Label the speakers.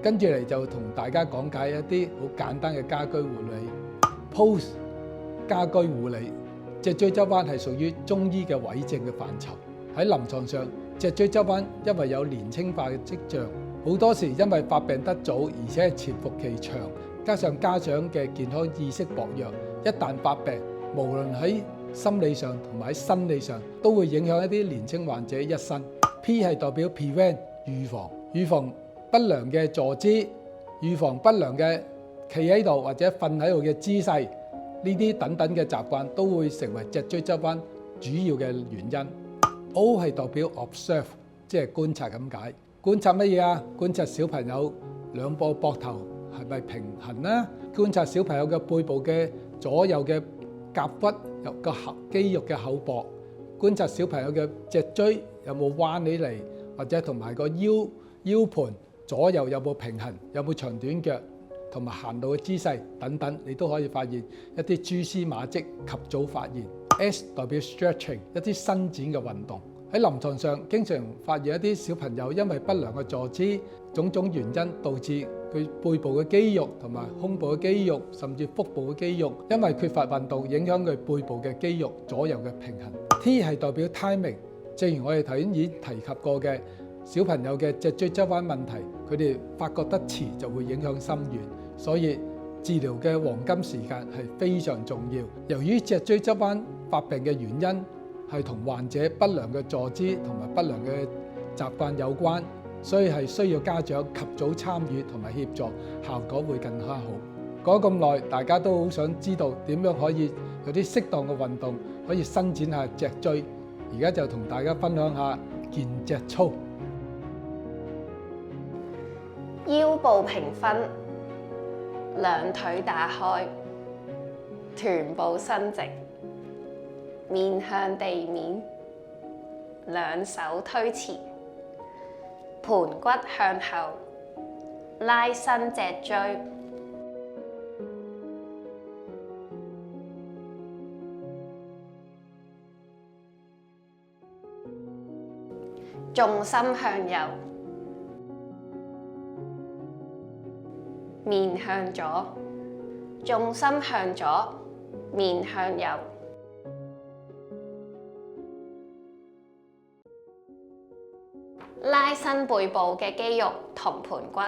Speaker 1: 跟住嚟就同大家講解一啲好簡單嘅家居護理。Pose 家居護理，脊椎側彎係屬於中醫嘅委症嘅範疇。喺臨床上，脊椎側彎因為有年輕化嘅跡象，好多時因為發病得早，而且係潛伏期長，加上家長嘅健康意識薄弱，一旦發病，無論喺心理上同埋喺生理上，都會影響一啲年輕患者一生。P 係代表 prevent 預防不良嘅坐姿，預防不良嘅企喺度或者瞓喺度嘅姿勢，呢啲等等嘅習慣都會成為脊椎側彎主要嘅原因。O 係代表 observe， 即係觀察咁解。觀察乜嘢啊？觀察小朋友兩個膊頭係咪平衡啦？觀察小朋友嘅背部嘅左右嘅甲骨有個肌肉嘅厚薄。觀察小朋友嘅脊椎有冇彎起嚟，或者同埋個腰盤左右有冇平衡，有冇長短腳，同埋行路嘅姿勢等等，你都可以發現一啲蛛絲馬跡，及早發現。S 代表 stretching， 一啲伸展嘅運動。喺臨床上經常發現一啲小朋友因為不良嘅坐姿，種種原因導致佢背部嘅肌肉同埋胸部嘅肌肉，甚至腹部嘅肌肉，因為缺乏運動影響佢背部嘅肌肉左右嘅平衡。T 係代表 timing， 正如我哋頭先已提及過嘅，小朋友嘅脊椎側彎問題，佢哋發覺得遲就會影響深遠，所以治療嘅黃金時間係非常重要。由於脊椎側彎發病嘅原因係同患者不良嘅坐姿同埋不良嘅習慣有關，所以係需要家長及早參與同埋協助，效果會更加好。講咁耐，大家都好想知道點樣可以有啲適當嘅運動可以伸展下脊椎。而家就同大家分享下健脊操。
Speaker 2: 腰部平分，兩腿打開，臀部伸直，面向地面，兩手推前，盤骨向後，拉伸脊椎。重心向右，面向左，重心向左，面向右。拉伸背部嘅肌肉同盤骨。